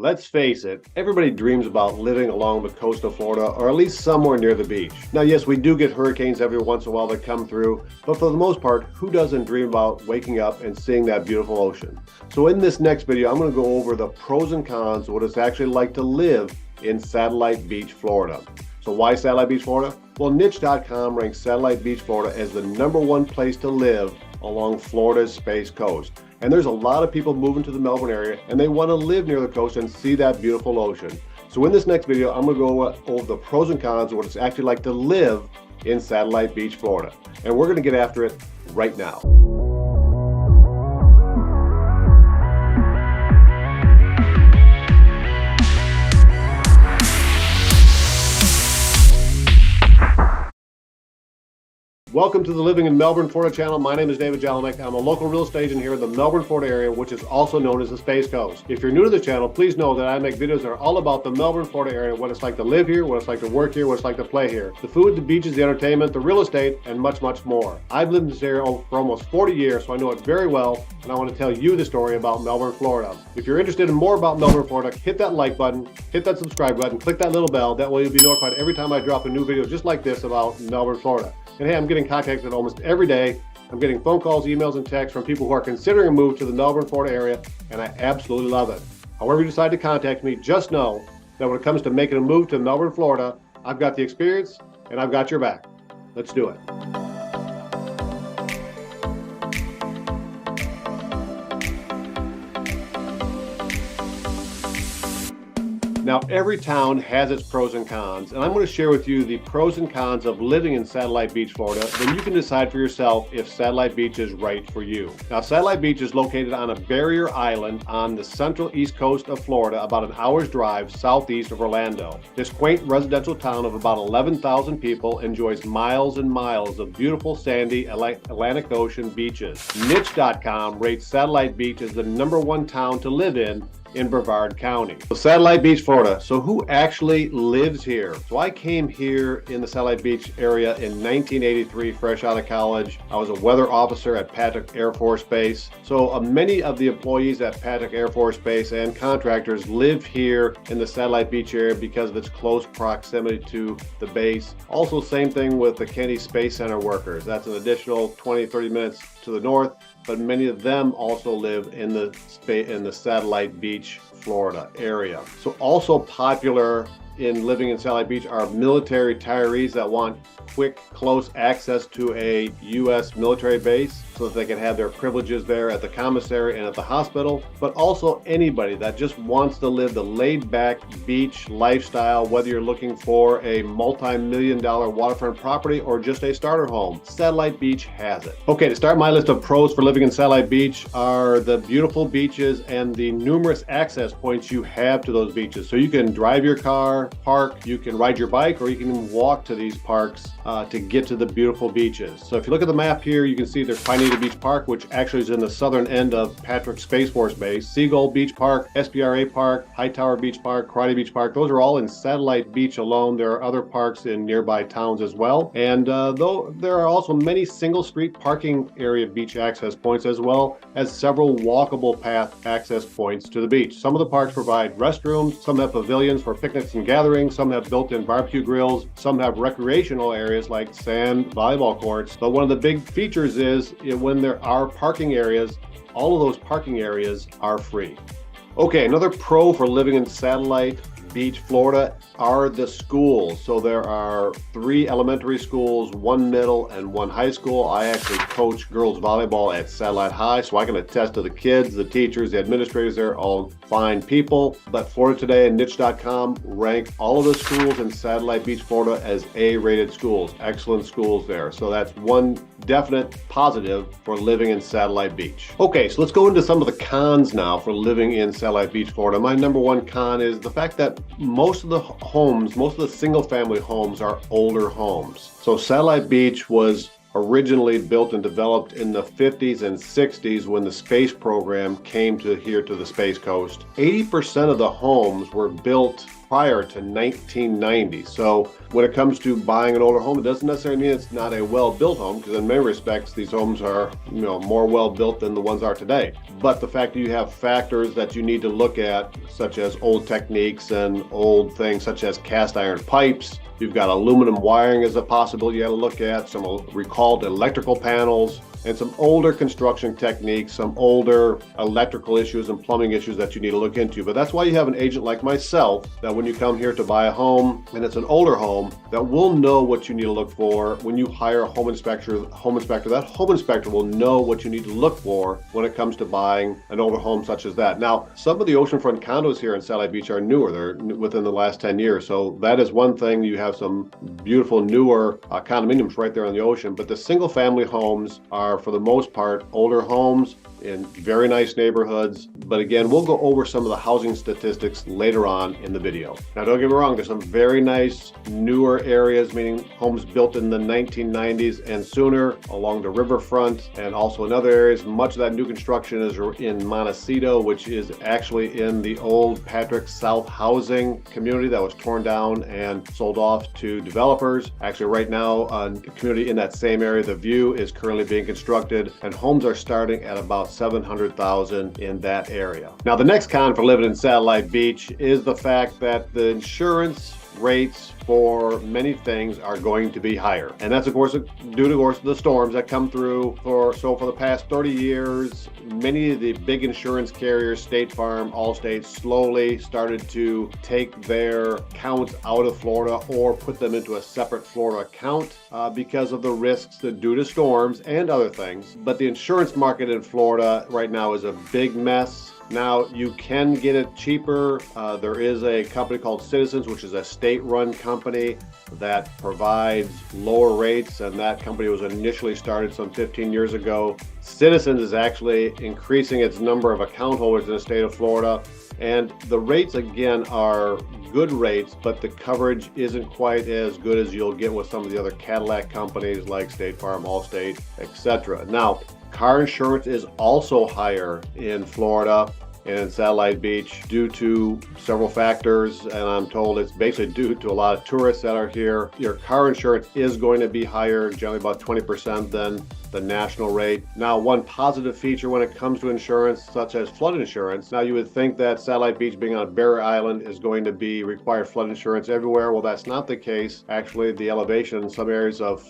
Let's face it, everybody dreams about living along the coast of Florida or at least somewhere near the beach. Now, yes, we do get hurricanes every once in a while that come through, but for the most part, who doesn't dream about waking up and seeing that beautiful ocean? So in this next video, I'm going to go over the pros and cons of what it's actually like to live in Satellite Beach, Florida. So why Satellite Beach, Florida? Well, niche.com ranks Satellite Beach, Florida as the #1 place to live along Florida's Space Coast. And there's a lot of people moving to the Melbourne area and they want to live near the coast and see that beautiful ocean. So in this next video, I'm going to go over the pros and cons of what it's actually like to live in Satellite Beach, Florida. And we're going to get after it right now. Welcome to the Living in Melbourne, Florida channel. My name is David Jelinek. I'm a local real estate agent here in the Melbourne, Florida area, which is also known as the Space Coast. If you're new to the channel, please know that I make videos that are all about the Melbourne, Florida area, what it's like to live here, what it's like to work here, what it's like to play here, the food, the beaches, the entertainment, the real estate, and much, much more. I've lived in this area for almost 40 years, so I know it very well, and I want to tell you the story about Melbourne, Florida. If you're interested in more about Melbourne, Florida, hit that like button, hit that subscribe button, click that little bell. That way you'll be notified every time I drop a new video just like this about Melbourne, Florida. And hey, I'm getting contacted almost every day. I'm getting phone calls, emails, and texts from people who are considering a move to the Melbourne, Florida area, and I absolutely love it. However you decide to contact me, just know that when it comes to making a move to Melbourne, Florida, I've got the experience and I've got your back. Let's do it. Now, every town has its pros and cons, and I'm going to share with you the pros and cons of living in Satellite Beach, Florida. Then you can decide for yourself if Satellite Beach is right for you. Now, Satellite Beach is located on a barrier island on the central east coast of Florida, about an hour's drive southeast of Orlando. This quaint residential town of about 11,000 people enjoys miles and miles of beautiful sandy Atlantic Ocean beaches. Niche.com rates Satellite Beach as the #1 town to live in Brevard County. So Satellite Beach, Florida. So who actually lives here? So I came here in the Satellite Beach area in 1983, fresh out of college. I was a weather officer at Patrick Air Force Base. So many of the employees at Patrick Air Force Base and contractors live here in the Satellite Beach area because of its close proximity to the base. Also, same thing with the Kennedy Space Center workers. That's an additional 20-30 minutes to the north, but many of them also live in the Satellite Beach, Florida area. So also popular in living in Satellite Beach are military retirees that want quick, close access to a U.S. military base so that they can have their privileges there at the commissary and at the hospital, but also anybody that just wants to live the laid-back beach lifestyle, whether you're looking for a multi-million-dollar waterfront property or just a starter home. Satellite Beach has it. Okay, to start my list of pros for living in Satellite Beach are the beautiful beaches and the numerous access points you have to those beaches. So you can drive your car, park, you can ride your bike, or you can even walk to these parks to get to the beautiful beaches. So if you look at the map here, you can see there's Pineda Beach Park, which actually is in the southern end of Patrick Space Force Base, Seagull Beach Park, SPRA Park, Hightower Beach Park, Karate Beach Park. Those are all in Satellite Beach alone. There are other parks in nearby towns as well. And though there are also many single street parking area beach access points, as well as several walkable path access points to the beach. Some of the parks provide restrooms, some have pavilions for picnics and gatherings, some have built-in barbecue grills, some have recreational areas like sand volleyball courts. But one of the big features is when there are parking areas, all of those parking areas are free. Okay, another pro for living in Satellite Beach, Florida are the schools. So there are 3 elementary schools, 1 middle and 1 high school. I actually coach girls volleyball at Satellite High, so I can attest to the kids, the teachers, the administrators. They're all fine people. But Florida Today and niche.com rank all of the schools in Satellite Beach, Florida as A-rated schools. Excellent schools there. So that's one definite positive for living in Satellite Beach. Okay, so let's go into some of the cons now for living in Satellite Beach, Florida. My #1 con is the fact that most of the homes, most of the single family homes are older homes. So Satellite Beach was originally built and developed in the 50s and 60s when the space program came to here to the Space Coast. 80% of the homes were built prior to 1990. So when it comes to buying an older home, it doesn't necessarily mean it's not a well-built home, because in many respects, these homes are, more well-built than the ones are today. But the fact that you have factors that you need to look at, such as old techniques and old things such as cast iron pipes, you've got aluminum wiring as a possibility you got to look at, some recalled electrical panels, and some older construction techniques, some older electrical issues and plumbing issues that you need to look into. But that's why you have an agent like myself, that when you come here to buy a home and it's an older home, that will know what you need to look for when you hire a home inspector. That home inspector will know what you need to look for when it comes to buying an older home such as that. Now, some of the oceanfront condos here in Satellite Beach are newer. They're within the last 10 years. So that is one thing. You have some beautiful newer condominiums right there on the ocean. But the single family homes are, for the most part, older homes in very nice neighborhoods. But again, we'll go over some of the housing statistics later on in the video. Now, don't get me wrong, there's some very nice newer areas, meaning homes built in the 1990s and sooner along the riverfront, and also in other areas. Much of that new construction is in Montecito, which is actually in the old Patrick South housing community that was torn down and sold off to developers. Actually, right now, a community in that same area, The View, is currently being constructed, and homes are starting at about $700,000 in that area. Now, the next con for living in Satellite Beach is the fact that the insurance rates for many things are going to be higher. And that's, of course, due to the storms that come through. For the past 30 years, many of the big insurance carriers, State Farm, Allstate, slowly started to take their counts out of Florida or put them into a separate Florida account because of the risks due to storms and other things. But the insurance market in Florida right now is a big mess. Now, you can get it cheaper. There is a company called Citizens, which is a state-run company that provides lower rates, and that company was initially started some 15 years ago. Citizens is actually increasing its number of account holders in the state of Florida, and the rates, again, are good rates, but the coverage isn't quite as good as you'll get with some of the other Cadillac companies like State Farm, Allstate, etc. Now, car insurance is also higher in Florida and in Satellite Beach due to several factors, and I'm told it's basically due to a lot of tourists that are here. Your car insurance is going to be higher, generally about 20% than the national rate. Now, one positive feature when it comes to insurance, such as flood insurance, now you would think that Satellite Beach, being on a barrier island, is going to be required flood insurance everywhere. Well, that's not the case. Actually, the elevation in some areas of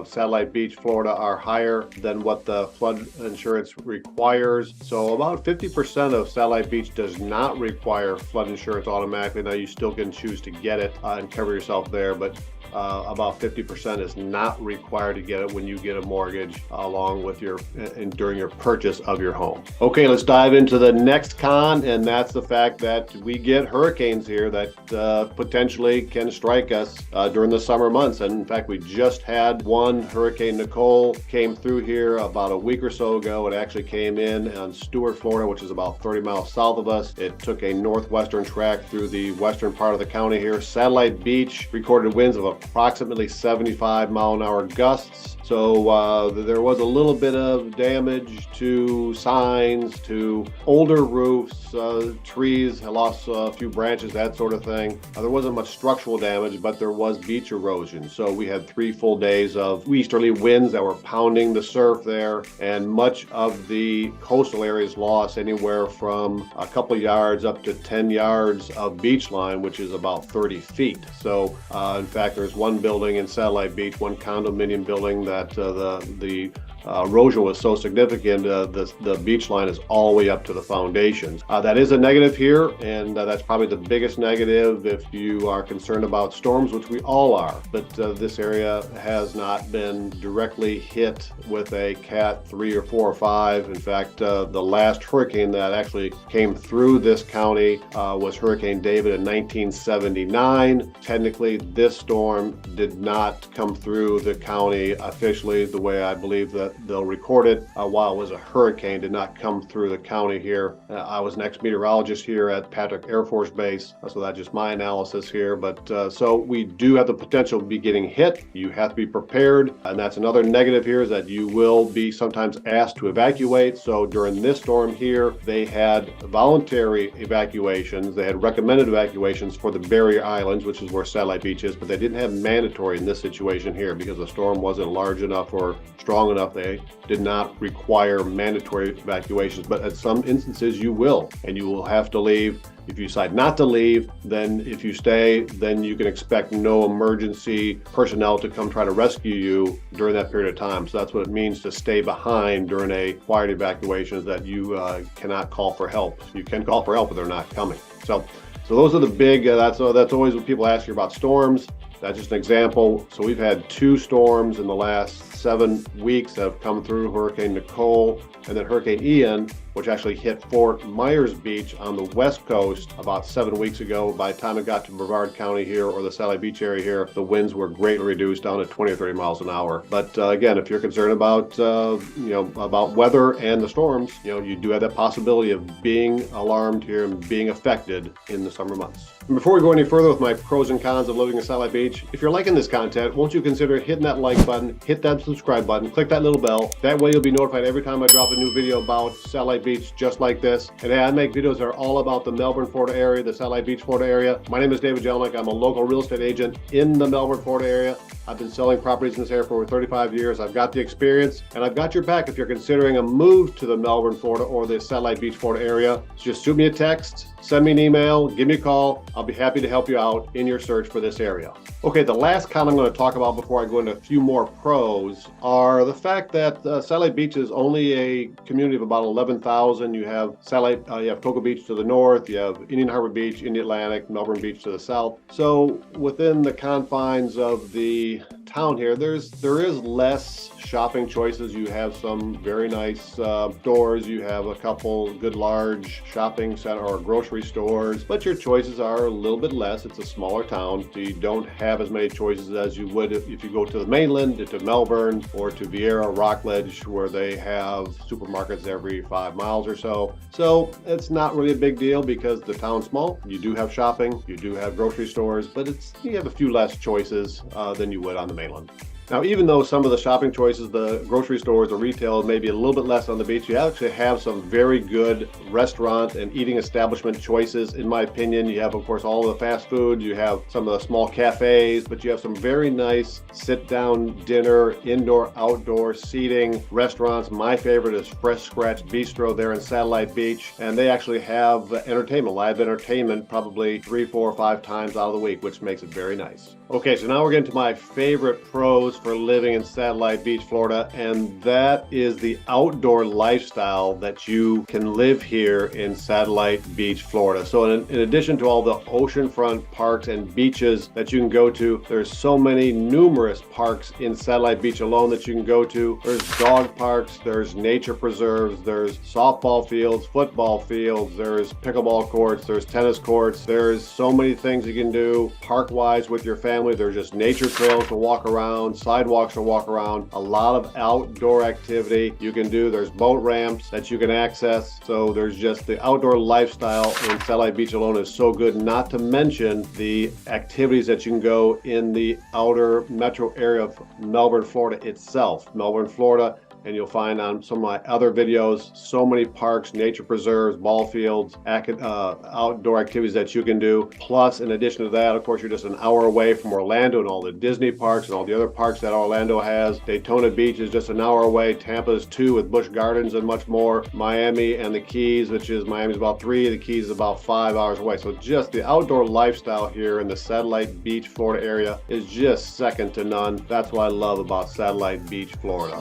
Satellite Beach, Florida, are higher than what the flood insurance requires. So about 50% of Satellite Beach does not require flood insurance automatically. Now, you still can choose to get it and cover yourself there, but about 50% is not required to get it when you get a mortgage along with during your purchase of your home. Okay, let's dive into the next con, and that's the fact that we get hurricanes here that potentially can strike us during the summer months. And in fact, we just had one. Hurricane Nicole came through here about a week or so ago. It actually came in on Stuart, Florida, which is about 30 miles south of us. It took a northwestern track through the western part of the county here. Satellite Beach recorded winds of approximately 75-mile-an-hour gusts. So there was a little bit of damage to signs, to older roofs, trees. I lost a few branches, that sort of thing. There wasn't much structural damage, but there was beach erosion. So we had 3 full days of easterly winds that were pounding the surf there, and much of the coastal areas lost anywhere from a couple yards up to 10 yards of beach line, which is about 30 feet. So in fact, there's one building in Satellite Beach, one condominium building, that the erosion was so significant, the beach line is all the way up to the foundations. That is a negative here, and that's probably the biggest negative if you are concerned about storms, which we all are. But this area has not been directly hit with a Cat 3 or 4 or 5. In fact, the last hurricane that actually came through this county was Hurricane David in 1979. Technically, this storm did not come through the county officially the way I believe that that they'll record it while it was a hurricane, did not come through the county here. I was an ex-meteorologist here at Patrick Air Force Base, so that's just my analysis here. But so we do have the potential to be getting hit. You have to be prepared, and that's another negative here, is that you will be sometimes asked to evacuate. So during this storm here, they had voluntary evacuations. They had recommended evacuations for the barrier islands, which is where Satellite Beach is, but they didn't have mandatory in this situation here because the storm wasn't large enough or strong enough. They did not require mandatory evacuations, but at some instances you will, and you will have to leave. If you decide not to leave, then if you stay, then you can expect no emergency personnel to come try to rescue you during that period of time. So that's what it means to stay behind during a quiet evacuation, is that you cannot call for help. You can call for help, but they're not coming. So those are the big, that's always when people ask you about storms. That's just an example. So we've had 2 storms in the last 7 weeks that have come through, Hurricane Nicole and then Hurricane Ian, which actually hit Fort Myers Beach on the west coast about 7 weeks ago. By the time it got to Brevard County here, or the Satellite Beach area here, the winds were greatly reduced down to 20 or 30 miles an hour. But again, if you're concerned about about weather and the storms, you do have that possibility of being alarmed here and being affected in the summer months. And before we go any further with my pros and cons of living in Satellite Beach, if you're liking this content, won't you consider hitting that like button, hit that subscribe button, click that little bell. That way you'll be notified every time I drop a new video about Satellite Beach, just like this. And I make videos that are all about the Melbourne, Florida area, the Satellite Beach, Florida area. My name is David Jelenic. I'm a local real estate agent in the Melbourne, Florida area. I've been selling properties in this area for over 35 years. I've got the experience, and I've got your back if you're considering a move to the Melbourne, Florida, or the Satellite Beach, Florida area. So just shoot me a text, send me an email, give me a call. I'll be happy to help you out in your search for this area. Okay, the last con I'm going to talk about before I go into a few more pros are the fact that Satellite Beach is only a community of about 11,000. You have you have Cocoa Beach to the north, you have Indian Harbor Beach, Indian Atlantic, Melbourne Beach to the south. So within the confines of the town here, there is less shopping choices. You have some very nice stores. You have a couple good large shopping center or grocery stores, but your choices are a little bit less. It's a smaller town, so you don't have as many choices as you would if you go to the mainland, to Melbourne, or to Vieira, Rockledge, where they have supermarkets every 5 miles or so. So it's not really a big deal because the town's small. You do have shopping, you do have grocery stores, but you have a few less choices than you would on the mainland. Now, even though some of the shopping choices, the grocery stores, the retail, may be a little bit less on the beach, you actually have some very good restaurant and eating establishment choices, in my opinion. You have, of course, all of the fast food. You have some of the small cafes, but you have some very nice sit-down dinner, indoor, outdoor seating restaurants. My favorite is Fresh Scratch Bistro there in Satellite Beach, and they actually have entertainment, live entertainment, probably 3, 4, 5 times out of the week, which makes it very nice. Okay, so now we're getting to my favorite pros for living in Satellite Beach, Florida, and that is the outdoor lifestyle that you can live here in Satellite Beach, Florida. So in addition to all the oceanfront parks and beaches that you can go to, there's so many numerous parks in Satellite Beach alone that you can go to. There's dog parks, there's nature preserves, there's softball fields, football fields, there's pickleball courts, there's tennis courts. There's so many things you can do park-wise with your family. There's just nature trails to walk around, sidewalks to walk around, a lot of outdoor activity you can do. There's boat ramps that you can access. So there's just the outdoor lifestyle in Satellite Beach alone is so good, not to mention the activities that you can go in the outer metro area of Melbourne, Florida itself. Melbourne, Florida, and you'll find on some of my other videos so many parks, nature preserves, ball fields, outdoor activities that you can do. Plus, in addition to that, of course, you're just an hour away from Orlando and all the Disney parks and all the other parks that Orlando has. Daytona Beach is just an hour away. Tampa is 2 with Busch Gardens and much more. Miami and the Keys, which is Miami's about 3, the Keys is about 5 hours away. So just the outdoor lifestyle here in the Satellite Beach, Florida area is just second to none. That's what I love about Satellite Beach, Florida.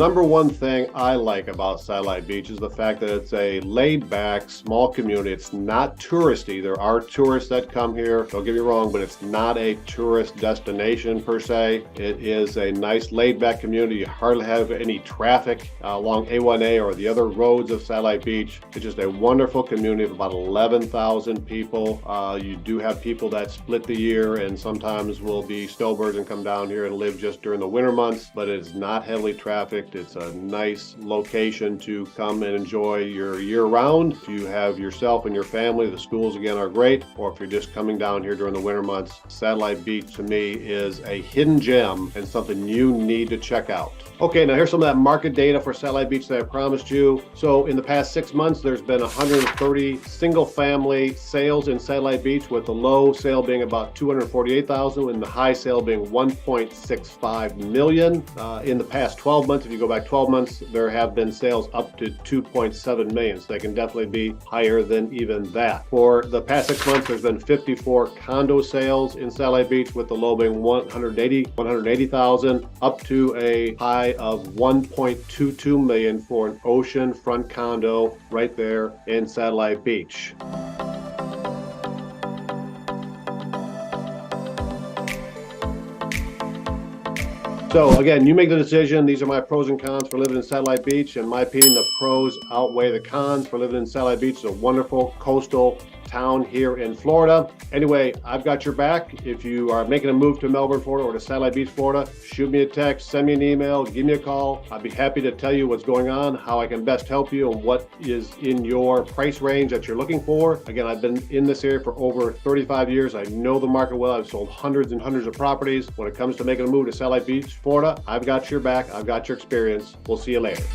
number one thing I like about Satellite Beach is the fact that it's a laid-back, small community. It's not touristy. There are tourists that come here, don't get me wrong, but it's not a tourist destination per se. It is a nice laid-back community. You hardly have any traffic along A1A or the other roads of Satellite Beach. It's just a wonderful community of about 11,000 people. You do have people that split the year and sometimes will be snowbirds and come down here and live just during the winter months, but it is not heavily trafficked. It's a nice location to come and enjoy your year round. If you have yourself and your family, the schools again are great, or if you're just coming down here during the winter months, Satellite Beach to me is a hidden gem and something you need to check out. Okay, now here's some of that market data for Satellite Beach that I promised you. So in the past 6 months, there's been 130 single family sales in Satellite Beach, with the low sale being about 248,000 and the high sale being 1.65 million. In the past 12 months, if you go back 12 months, there have been sales up to 2.7 million. So they can definitely be higher than even that. For the past 6 months, there's been 54 condo sales in Satellite Beach, with the low being 180,000 up to a high of 1.22 million for an ocean front condo right there in Satellite Beach. So again, you make the decision. These are my pros and cons for living in Satellite Beach. In my opinion, the pros outweigh the cons for living in Satellite Beach. It's a wonderful coastal town here in Florida. Anyway, I've got your back. If you are making a move to Melbourne, Florida, or to Satellite Beach, Florida, shoot me a text, send me an email, give me a call. I'd be happy to tell you what's going on, how I can best help you, and what is in your price range that you're looking for. Again, I've been in this area for over 35 years. I know the market well. I've sold hundreds and hundreds of properties. When it comes to making a move to Satellite Beach, Florida, I've got your back. I've got your experience. We'll see you later.